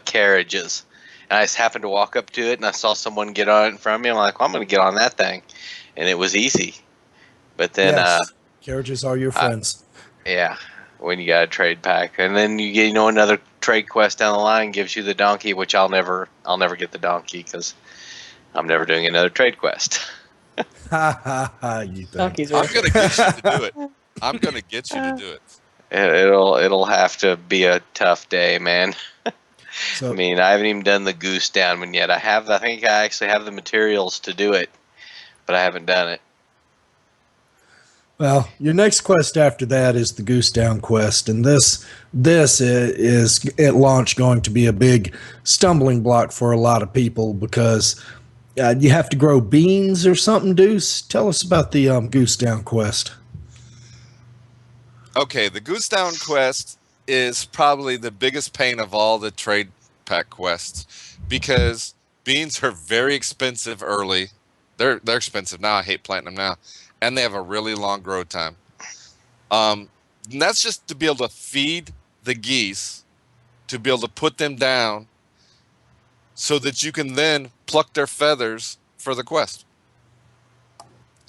carriages, and I just happened to walk up to it, and I saw someone get on it in front of me. I'm like, well, I'm going to get on that thing, and it was easy. But then, Yes, carriages are your friends. yeah, when you got a trade pack, and then you get another trade quest down the line gives you the donkey, which I'll never get the donkey because I'm never doing another trade quest. Ha ha ha! You think? Donkeys I'm are gonna get you to do it. I'm gonna get you to do it. It'll have to be a tough day, man. So I mean, I haven't even done the goose down one yet. I think I actually have the materials to do it, but I haven't done it. well, your next quest after that is the Goose Down quest, and this is at launch going to be a big stumbling block for a lot of people because you have to grow beans or something. Deuce, tell us about the Goose Down quest. Okay, the Goose Down quest is probably the biggest pain of all the trade pack quests because beans are very expensive early. They're expensive now. I hate planting them now, and they have a really long grow time. And that's just to be able to feed the geese, to be able to put them down, so that you can then pluck their feathers for the quest.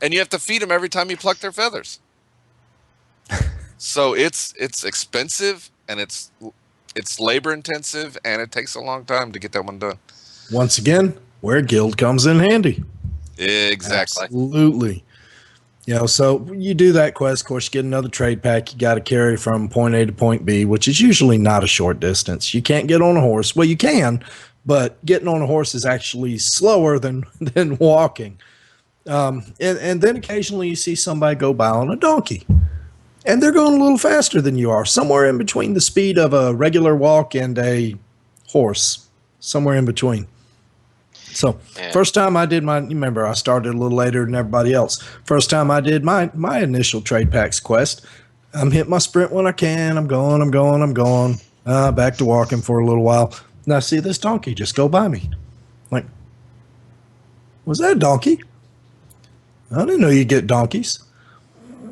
And you have to feed them every time you pluck their feathers. So it's expensive and it's labor intensive and it takes a long time to get that one done. Once again, where guild comes in handy. Exactly. Absolutely. So you do that quest. Of course, you get another trade pack. You got to carry from point A to point B, which is usually not a short distance. You can't get on a horse. Well, you can, but getting on a horse is actually slower than walking. And then occasionally you see somebody go by on a donkey. And they're going a little faster than you are, somewhere in between the speed of a regular walk and a horse, somewhere in between. So Yeah. first time I did you remember I started a little later than everybody else. First time I did my initial trade packs quest, I'm hitting my sprint when I can. I'm going. Back to walking for a little while. And I see this donkey just go by me. Like, was that a donkey? I didn't know you get donkeys.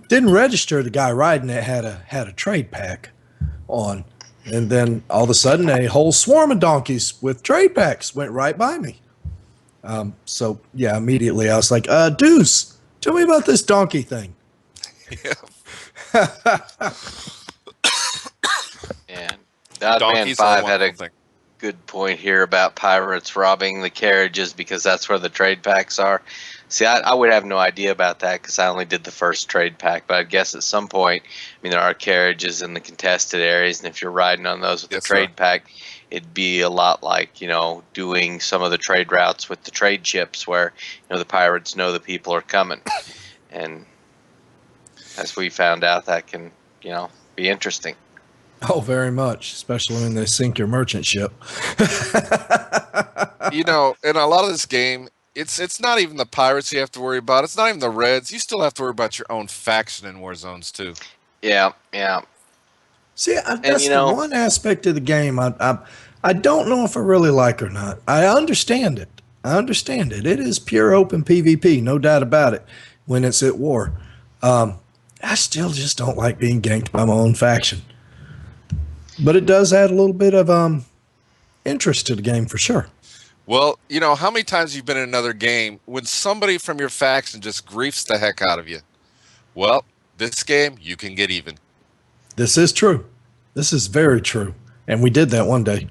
Didn't register the guy riding it had a trade pack on. And then all of a sudden, a whole swarm of donkeys with trade packs went right by me. So yeah, immediately I was like, Deuce, tell me about this donkey thing. Yeah. And Dogman Donkeys are 5 had a wonderful thing. good point here about pirates robbing the carriages because that's where the trade packs are. See, I would have no idea about that because I only did the first trade pack, but I guess at some point, I mean, there are carriages in the contested areas, and if you're riding on those with Yes, the trade pack, it'd be a lot like, doing some of the trade routes with the trade ships where, the pirates know the people are coming. And as we found out, that can, be interesting. Oh, very much, especially when they sink your merchant ship. In a lot of this game, it's not even the pirates you have to worry about. It's not even the reds. You still have to worry about your own faction in war zones too. Yeah. See, that's the one aspect of the game I don't know if I really like or not. I understand it. It is pure open PvP, no doubt about it, when it's at war. I still just don't like being ganked by my own faction. But it does add a little bit of interest to the game for sure. Well, how many times you've been in another game when somebody from your faction just griefs the heck out of you? Well, this game, you can get even. This is true. This is very true. And we did that one day.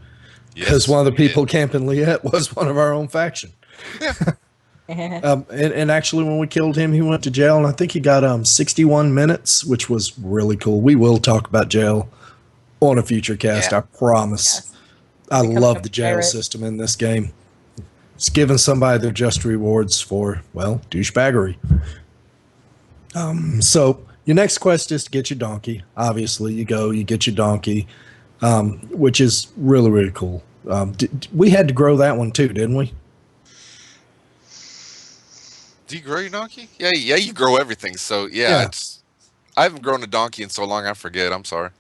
Because one of the people camping Liette was one of our own faction. And actually, when we killed him, he went to jail, and I think he got 61 minutes, which was really cool. We will talk about jail on a future cast, I promise. Yes. I love the a jail pirate. system in this game. It's giving somebody their just rewards for, douchebaggery. So your next quest is to get your donkey. Obviously, you get your donkey, which is really, really cool. We had to grow that one too, didn't we? Do you grow your donkey? Yeah, you grow everything. So yeah. I haven't grown a donkey in so long I forget. I'm sorry.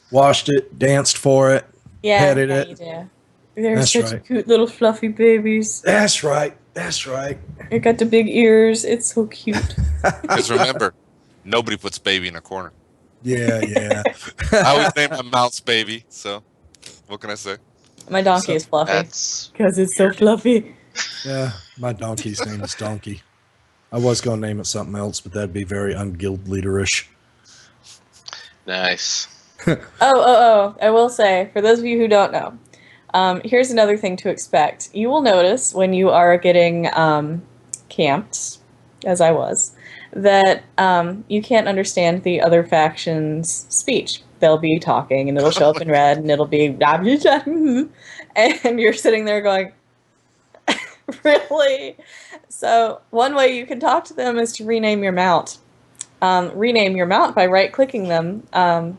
Washed it, danced for it, petted it. You do. They're That's such right. cute little fluffy babies. That's right. They got the big ears. It's so cute. Because remember, nobody puts baby in a corner. Yeah. I always name my mouse baby. So what can I say? My donkey is fluffy That's because it's so fluffy. Yeah, my donkey's name is Donkey. I was going to name it something else, but that'd be very unguild leaderish. nice. Oh! I will say, for those of you who don't know, here's another thing to expect. You will notice when you are getting camped, as I was, that you can't understand the other faction's speech. They'll be talking, and it'll show up in red, and it'll be and you're sitting there going, really? So one way you can talk to them is to rename your mount. Rename your mount by right-clicking them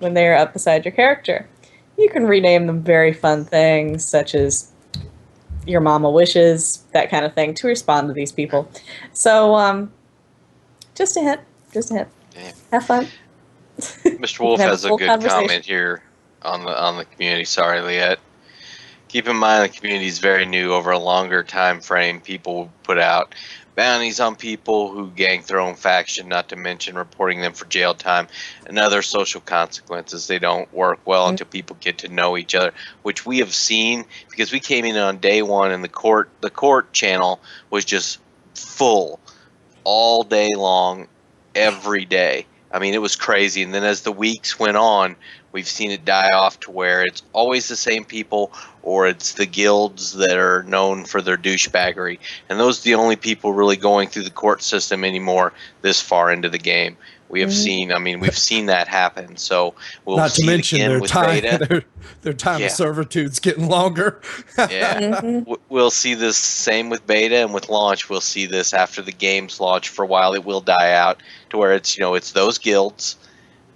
when they're up beside your character. You can rename them very fun things, such as your mama wishes, that kind of thing, to respond to these people. So, just a hint. Yeah. Have fun. Mr. Wolf Have a has a full good conversation. comment here on the community. Sorry, Liette. Keep in mind the community is very new. Over a longer time frame, people put out bounties on people who gank their own faction, not to mention reporting them for jail time and other social consequences. They don't work well until people get to know each other, which we have seen because we came in on day one and the court channel was just full all day long, every day. I mean, it was crazy. And then as the weeks went on, we've seen it die off to where it's always the same people, or it's the guilds that are known for their douchebaggery. And those are the only people really going through the court system anymore this far into the game. We have seen, we've seen that happen. So we'll Not see to it mention again their with time, beta. their time Yeah. of servitude's getting longer. Yeah. We'll see this same with beta, and with launch, we'll see this after the game's launch. For a while, it will die out to where it's, it's those guilds,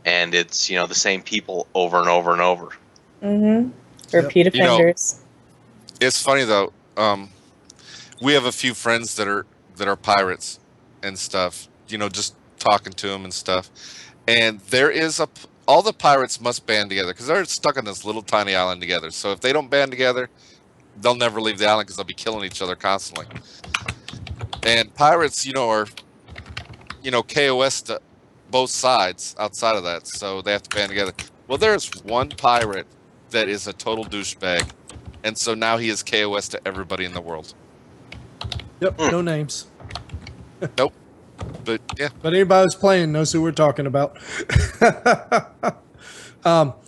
and it's, the same people over and over and over. Repeat offenders. It's funny though. We have a few friends that are pirates and stuff. Just talking to them and stuff. And there is all the pirates must band together because they're stuck on this little tiny island together. So if they don't band together, they'll never leave the island because they'll be killing each other constantly. And pirates, are KOS to both sides outside of that, so they have to band together. Well, there's one pirate that is a total douchebag, and so now he is KOS to everybody in the world. Yep, no names. Nope. But yeah, But anybody who's playing knows who we're talking about.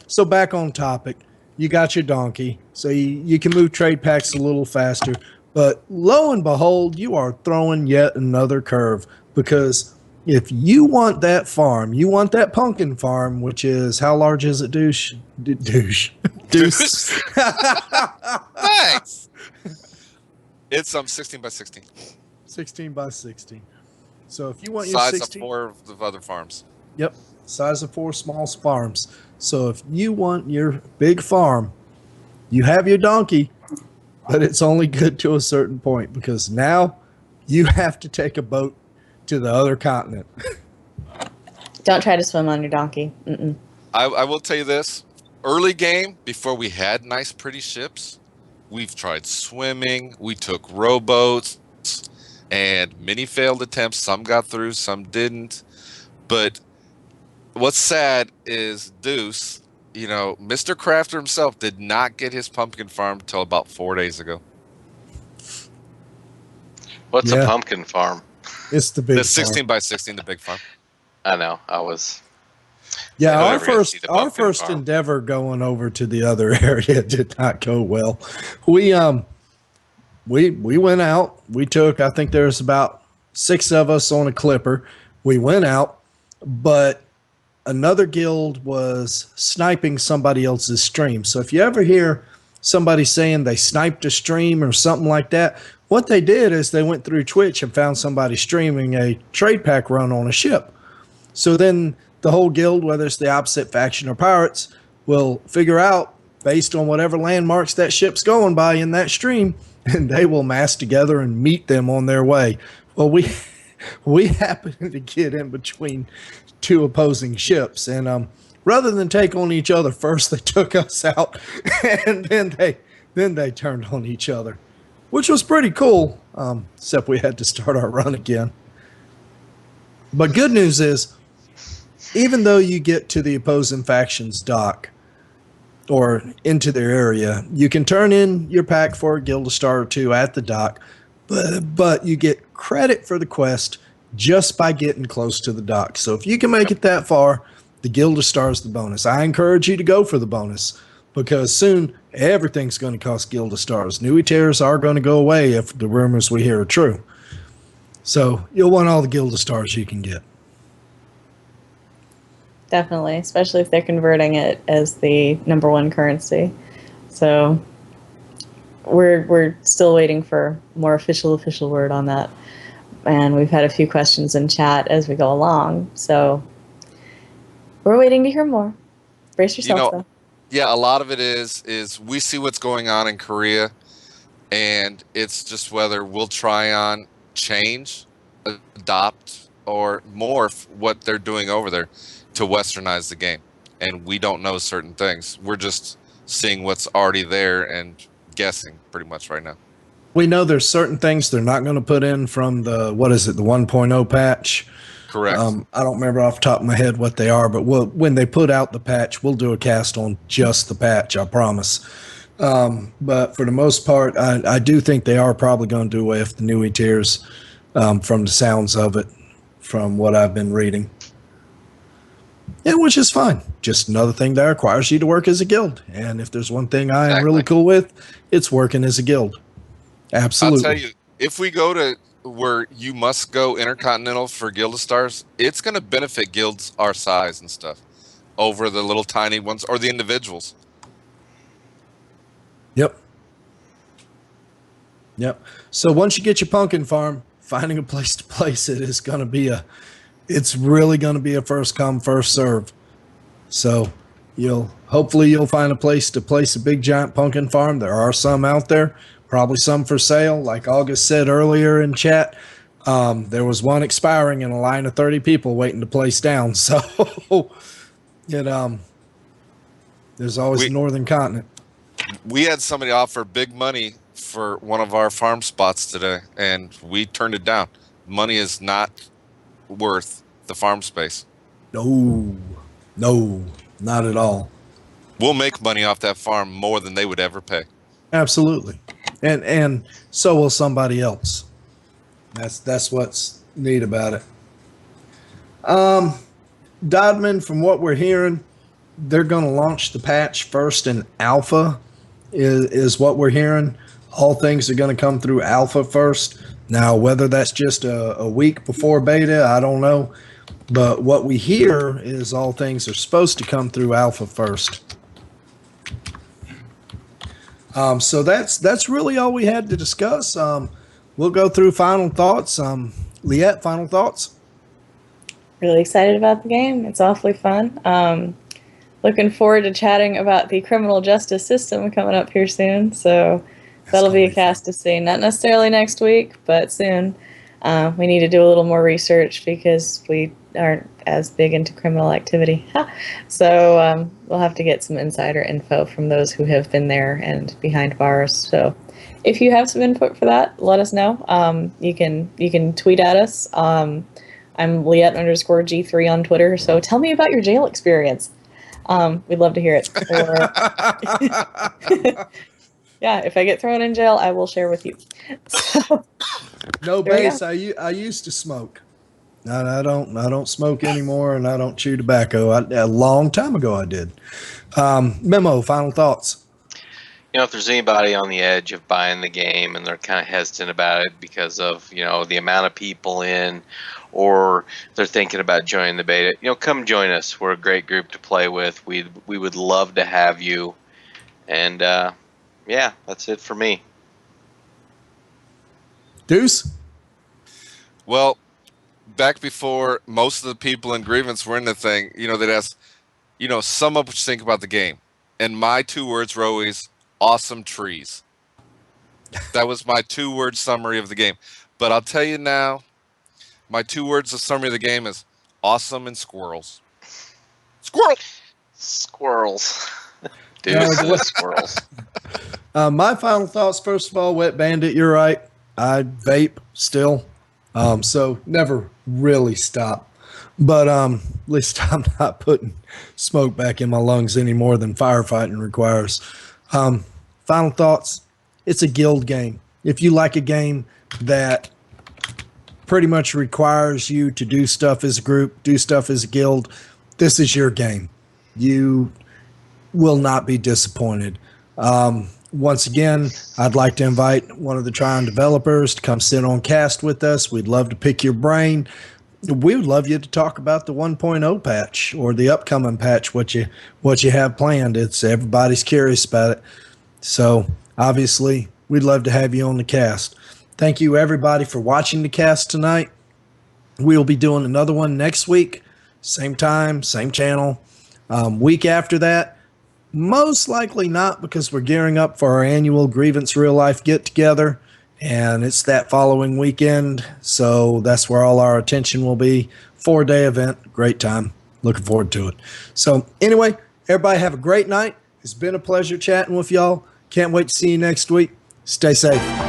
So back on topic, you got your donkey, so you can move trade packs a little faster. But lo and behold, you are throwing yet another curve, because if you want that farm, you want that pumpkin farm, which is, how large is it, Deuce? Deuce. Thanks. It's 16 by 16. 16 by 16. So if you want your Size 16, of 4 of other farms. yep, size of 4 small farms. So if you want your big farm, you have your donkey, but it's only good to a certain point, because now you have to take a boat to the other continent. Don't try to swim on your donkey. Mm-mm. I will tell you this. Early game, before we had nice, pretty ships, we've tried swimming. We took rowboats and many failed attempts. Some got through, some didn't. But what's sad is Deuce, Mr. Crafter himself did not get his pumpkin farm till about 4 days ago. What's a pumpkin farm? It's the big The 16 farm. by 16, the big farm. I know. I was. Yeah, I our never got to see the pumpkin first farm. endeavor going over to the other area did not go well. We went out. We took, I think there's about 6 of us on a clipper. We went out, but another guild was sniping somebody else's stream. So if you ever hear somebody saying they sniped a stream or something like that, what they did is they went through Twitch and found somebody streaming a trade pack run on a ship. So then the whole guild, whether it's the opposite faction or pirates, will figure out based on whatever landmarks that ship's going by in that stream, and they will mass together and meet them on their way. Well, we happened to get in between 2 opposing ships, and rather than take on each other first, they took us out, and then they turned on each other, which was pretty cool, except we had to start our run again. But good news is, even though you get to the opposing faction's dock or into their area, you can turn in your pack for a guild star or 2 at the dock, but you get credit for the quest just by getting close to the dock. So if you can make it that far, the guild star is the bonus. I encourage you to go for the bonus, because soon everything's going to cost guild stars. New tiers are going to go away if the rumors we hear are true. So you'll want all the guild stars you can get. Definitely, especially if they're converting it as the #1 currency. So we're still waiting for more official word on that. And we've had a few questions in chat as we go along. So we're waiting to hear more. Brace yourself, though. Yeah, a lot of it is we see what's going on in Korea, and it's just whether we'll try on change, adopt, or morph what they're doing over there to westernize the game. And we don't know certain things. We're just seeing what's already there and guessing pretty much right now. We know there's certain things they're not going to put in from the 1.0 patch. Correct. I don't remember off the top of my head what they are, but when they put out the patch, we'll do a cast on just the patch, I promise. But for the most part, I do think they are probably going to do away with the new tiers, from the sounds of it, from what I've been reading. Yeah, which is fine. Just another thing that requires you to work as a guild. And if there's one thing I am really cool with, it's working as a guild. Absolutely. I'll tell you, if we go to where you must go intercontinental for guild stars, it's going to benefit guilds our size and stuff over the little tiny ones or the individuals. Yep. So once you get your pumpkin farm, finding a place to place it is going to be it's really going to be a first come, first serve. So hopefully you'll find a place to place a big giant pumpkin farm. There are some out there, probably some for sale. Like August said earlier in chat, there was one expiring in a line of 30 people waiting to place down. So there's always the northern continent. We had somebody offer big money for one of our farm spots today, and we turned it down. Money is not worth the farm space. No, not at all. We'll make money off that farm more than they would ever pay. Absolutely. And so will somebody else. That's what's neat about it. Dodman, from what we're hearing, they're going to launch the patch first in alpha is what we're hearing. All things are going to come through alpha first. Now, whether that's just a week before beta, I don't know. But what we hear is all things are supposed to come through alpha first. So that's really all we had to discuss. We'll go through final thoughts. Liette, final thoughts? Really excited about the game. It's awfully fun. Looking forward to chatting about the criminal justice system coming up here soon. So that'll be a cast to see. Not necessarily next week, but soon. We need to do a little more research because we aren't as big into criminal activity. So we'll have to get some insider info from those who have been there and behind bars. So if you have some input for that, let us know. You can tweet at us. I'm Liette_G3 on Twitter. So tell me about your jail experience. We'd love to hear it. Yeah, if I get thrown in jail, I will share with you. So, no base. I used to smoke. I don't smoke anymore, and I don't chew tobacco. A long time ago, I did. Memo, final thoughts. If there's anybody on the edge of buying the game and they're kind of hesitant about it because of the amount of people in, or they're thinking about joining the beta, come join us. We're a great group to play with. We would love to have you. And yeah, that's it for me. Deuce? Well, back before most of the people in Grievance were in the thing, they'd ask, sum up what you think about the game. And my 2 words were always awesome trees. That was my 2-word summary of the game. But I'll tell you now, my 2 words of summary of the game is awesome and squirrels. Squirrels. Dude, squirrels. My final thoughts, first of all, Wet Bandit, you're right. I vape still. So never really stop. But at least I'm not putting smoke back in my lungs any more than firefighting requires. Final thoughts, it's a guild game. If you like a game that pretty much requires you to do stuff as a group, do stuff as a guild, this is your game. You will not be disappointed. Once again, I'd like to invite one of the Tryon developers to come sit on cast with us. We'd love to pick your brain. We would love you to talk about the 1.0 patch or the upcoming patch, what you have planned. It's everybody's curious about it. So obviously, we'd love to have you on the cast. Thank you, everybody, for watching the cast tonight. We'll be doing another one next week, same time, same channel. Week after that, most likely not, because we're gearing up for our annual Grievance Real Life Get Together, and it's that following weekend. So that's where all our attention will be. 4-day event, great time. Looking forward to it. So anyway, everybody have a great night. It's been a pleasure chatting with y'all. Can't wait to see you next week. Stay safe.